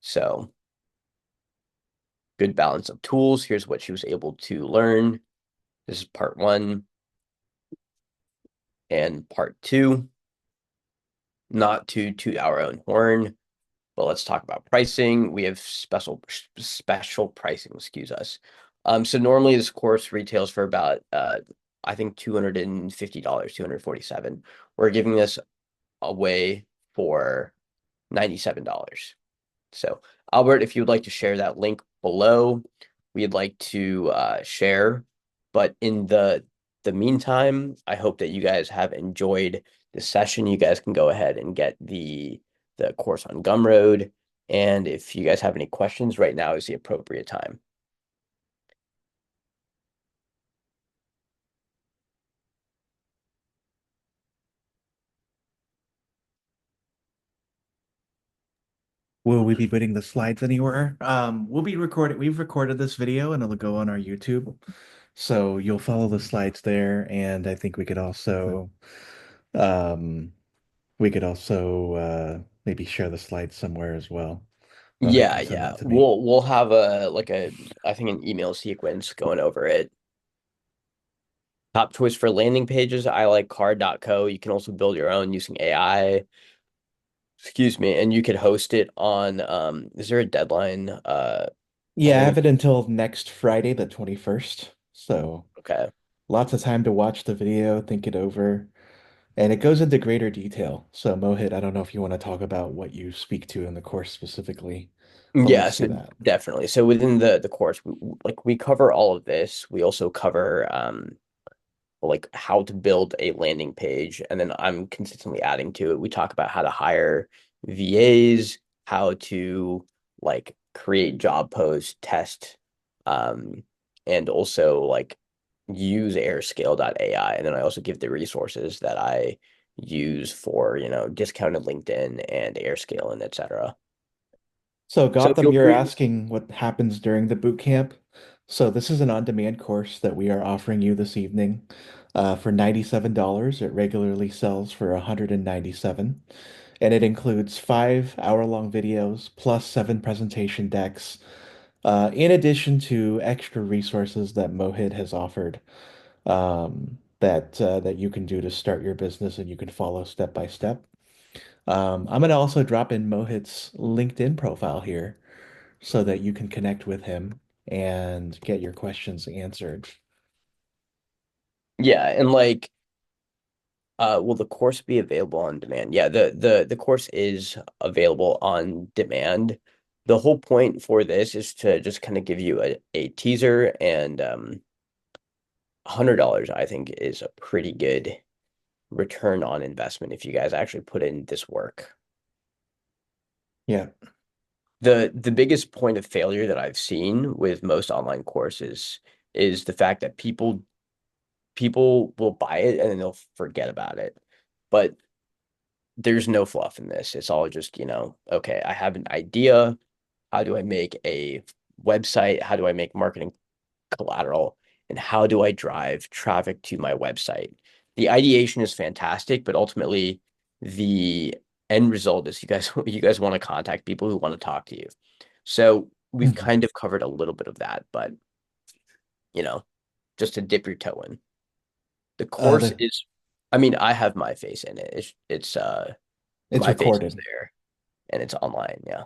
So good balance of tools. Here's what she was able to learn. This is part one and part two. Not to toot our own horn, but let's talk about pricing. We have special pricing, excuse us. So normally this course retails for about I think $250, 247. We're giving this away for $97. So Albert, if you would like to share that link below, we'd like to share. But in the meantime, I hope that you guys have enjoyed this session. You guys can go ahead and get the course on Gumroad. And if you guys have any questions, right now is the appropriate time. Will we be putting the slides anywhere? We'll be recording. We've recorded this video and it'll go on our YouTube. So you'll follow the slides there. And I think um, we could also maybe share the slides somewhere as well. Mohit Yeah, can send yeah. that to me. We'll have a I think an email sequence going over it. Top choice for landing pages, I like card.co. You can also build your own using AI. Excuse me, and you could host it on is there a deadline? I Yeah, I think have it until next Friday, the 21st. So okay. lots of time to watch the video, think it over, and it goes into greater detail. So Mohit, I don't know if you want to talk about what you speak to in the course specifically, but Yeah, let's do so that. definitely. So within the course, we cover all of this. We also cover like how to build a landing page, and then I'm consistently adding to it. We talk about how to hire VAs, how to like create job posts, test, um, and also like use airscale.ai. And then I also give the resources that I use for, discounted LinkedIn and airscale and etc. So So Gotham, feel you're free. asking what happens during the boot camp. So this is an on-demand course that we are offering you this evening for $97. It regularly sells for 197, and it includes 5 hour-long videos plus 7 presentation decks, in addition to extra resources that Mohit has offered that you can do to start your business and you can follow step by step. I'm going to also drop in Mohit's LinkedIn profile here so that you can connect with him and get your questions answered. Yeah, and like will the course be available on demand? Yeah, the course is available on demand. The whole point for this is to just kind of give you a teaser, and $100 I think is a pretty good return on investment if you guys actually put in this work. Yeah. The biggest point of failure that I've seen with most online courses is the fact that people will buy it and then they'll forget about it. But there's no fluff in this. It's all just, okay, I have an idea. How do I make a website? How do I make marketing collateral? And how do I drive traffic to my website? The ideation is fantastic, but ultimately the end result is you guys want to contact people who want to talk to you. So we've Mhm. kind of covered a little bit of that, but you know, just to dip your toe in. The course The is, I mean, I have my face in it. It's it's my face is recorded. there and it's online, yeah.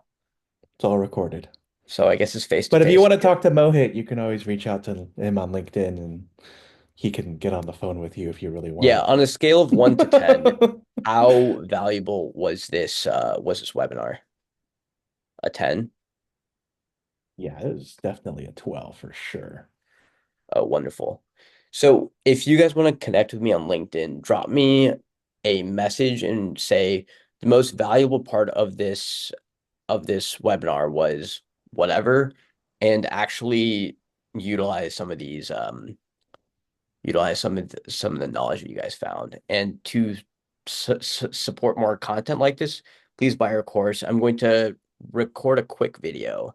It's all recorded. So I guess it's face to But if you face. want to talk to Mohit, you can always reach out to him on LinkedIn and he can get on the phone with you if you really Yeah, want. on a scale of 1 to 10, how valuable was this webinar? A 10? Yeah, it was definitely a 12 for sure. Oh, wonderful. So if you guys want to connect with me on LinkedIn, drop me a message and say the most valuable part of this webinar was whatever, and actually utilize some of these utilize some of the knowledge that you guys found. And to support more content like this, please buy our course. I'm going to record a quick video.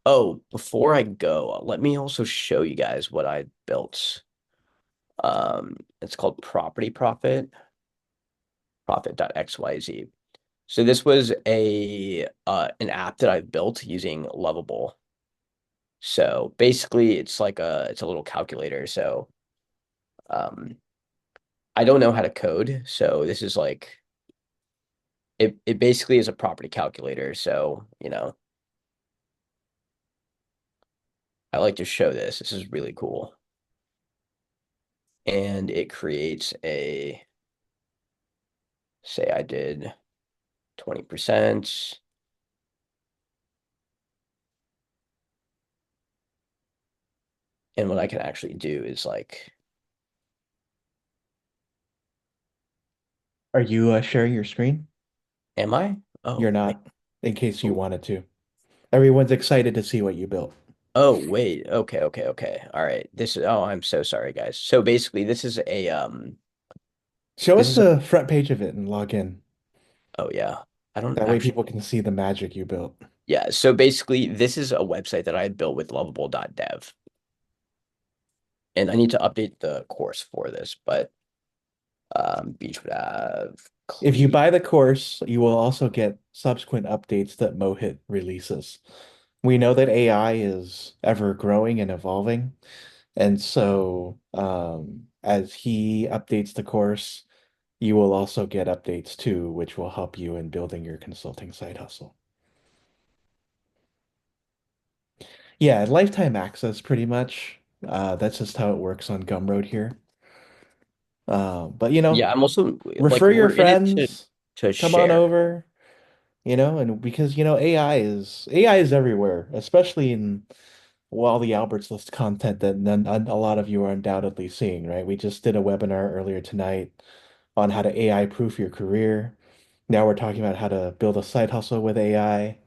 Oh, before I go, let me also show you guys what I built. It's called Property Profit, profit.xyz. So this was a an app that I built using Lovable. So basically it's a little calculator. So um I don't know how to code. So this is like it basically is a property calculator. So, I like to show this. This is really cool. And it creates say I did 20%. And what I can actually do is like, Are you sharing your screen? am I? You're Oh, wait. not, in case you Oh, wanted to. Everyone's excited to see what you built. oh, wait. Okay, okay, okay. All right. Oh, I'm so sorry, guys. So basically Show this us is a, the front page of it and log in. oh yeah. I don't That way actually, people can see the magic you built. yeah. So basically this is a website that I built with lovable.dev. And I need to update the course for this, but Beach would have If you Cleat. buy the course, you will also get subsequent updates that Mohit releases. We know that AI is ever growing and evolving, and so as he updates the course, you will also get updates too, which will help you in building your consulting side hustle. Yeah, lifetime access pretty much. That's just how it works on Gumroad here. But Yeah, I'm also like refer your we're in it friends, to come on share. over, and because AI is everywhere, especially in all the Alberts List content that none, a lot of you are undoubtedly seeing, right? We just did a webinar earlier tonight on how to AI proof your career. Now we're talking about how to build a side hustle with AI.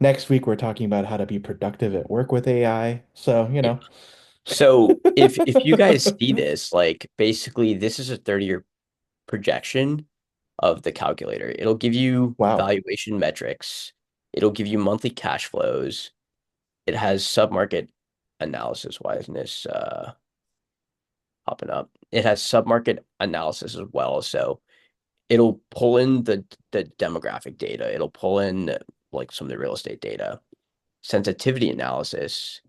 Next week we're talking about how to be productive at work with AI. So, Yeah. So if you guys see this, like basically this is a 30-year projection of the calculator. It'll give you Wow. valuation metrics. It'll give you monthly cash flows. It has submarket analysis. Why isn't this popping up? It has submarket analysis as well. So it'll pull in the demographic data. It'll pull in like some of the real estate data, sensitivity analysis.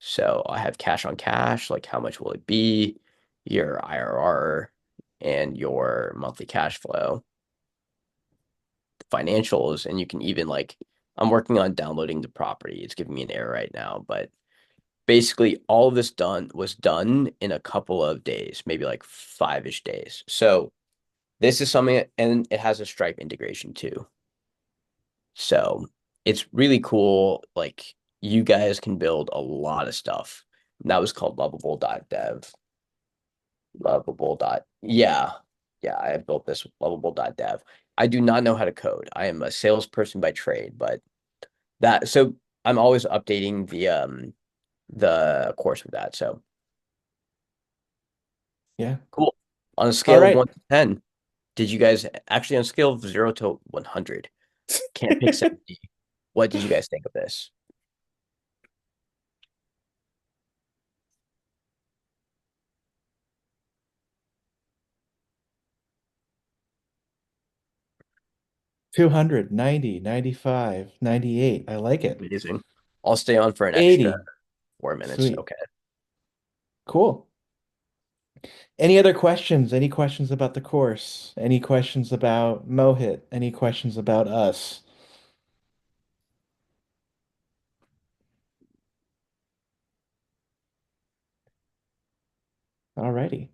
So I have cash on cash, like how much will it be, your IRR, and your monthly cash flow, financials, and you can even like I'm working on downloading the property. It's giving me an error right now, but basically all of this done in a couple of days, maybe like 5-ish days. So this is something, and it has a Stripe integration too. So it's really cool. Like you guys can build a lot of stuff. And that was called lovable.dev. Lovable dot. Yeah. Yeah, I built this with lovable.dev. I do not know how to code. I am a salesperson by trade, but so I'm always updating the course with that. So Yeah. cool. On a All scale of right. 1 to 10, did you guys actually on a scale of 0 to 100, can't pick 70. What did you guys think of this? 200, 90, 95, 98. I like it. Amazing. I'll stay on for an extra 80. 4 minutes. Sweet. Okay. Cool. Any other questions? Any questions about the course? Any questions about Mohit? Any questions about us? Alrighty.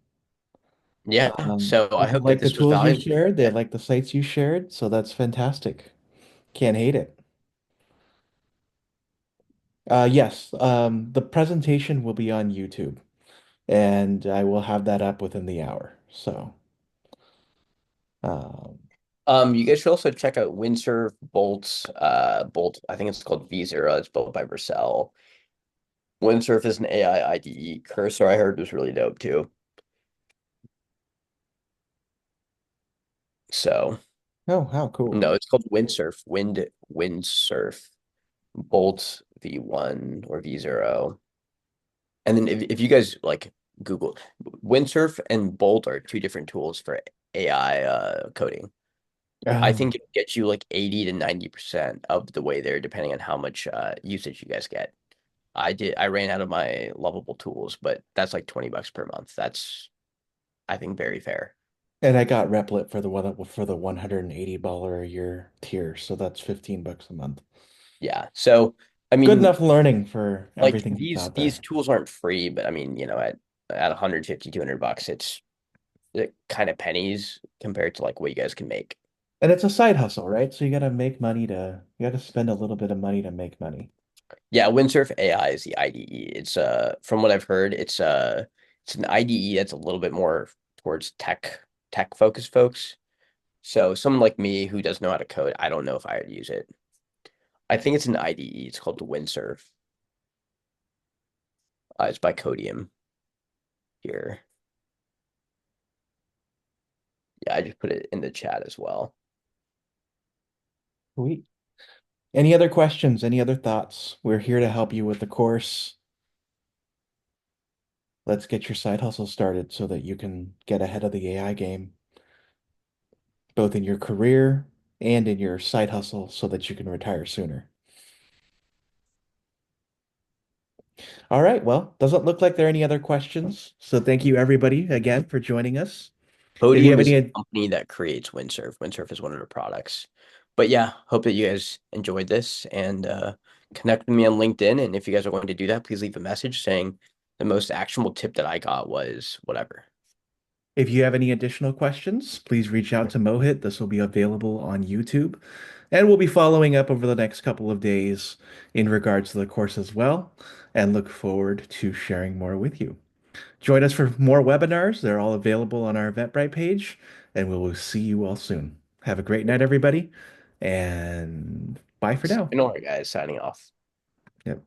Yeah, so I People hope that like the this was tools you valuable. shared. They Yeah. like the sites you shared, so that's fantastic. Can't hate it. Yes, the presentation will be on YouTube, and I will have that up within the hour. So, um, You guys should also check out Windsurf Bolt. I think it's called V0. It's built by Vercel. Windsurf is an AI IDE. Cursor I heard was really dope too. So oh, how cool. no, it's called Windsurf. Windsurf. Bolt V1 or V0. And then if you guys like Google Windsurf and Bolt are two different tools for AI coding. I Um, think it gets you like 80 to 90% of the way there, depending on how much usage you guys get. I ran out of my lovable tools, but that's like $20 per month. That's I think very fair. and I got Replit for the one for the $180 a year tier, so that's $15 a month. Yeah. So I Good mean, enough learning for like everything that's these out these there. tools aren't free, but I mean, at 150, $200, it's kind of pennies compared to like what you guys can make. And it's a side hustle, right? So you gotta spend a little bit of money to make money. Yeah, Windsurf AI is the IDE. It's from what I've heard, it's an IDE that's a little bit more towards tech focused folks. So someone like me who doesn't know how to code, I don't know if I would use it. I think it's an IDE. It's called the Windsurf. It's by Codium here. Yeah, I just put it in the chat as well. Sweet. Any other questions? Any other thoughts? We're here to help you with the course. Let's get your side hustle started so that you can get ahead of the AI game, both in your career and in your side hustle so that you can retire sooner. All right, well, doesn't look like there are any other questions. So thank you everybody again for joining us. If you Podium have is any, a company that creates Windsurf. Windsurf is one of their products. But yeah, hope that you guys enjoyed this and connect with me on LinkedIn. And if you guys are going to do that, please leave a message saying the most actionable tip that I got was whatever. if you have any additional questions, please reach out to Mohit. This will be available on YouTube. And we'll be following up over the next couple of days in regards to the course as well, and look forward to sharing more with you. Join us for more webinars. They're all available on our Eventbrite page, and we will see you all soon. Have a great night, everybody, and bye for now. All right, guys, signing off. Yep.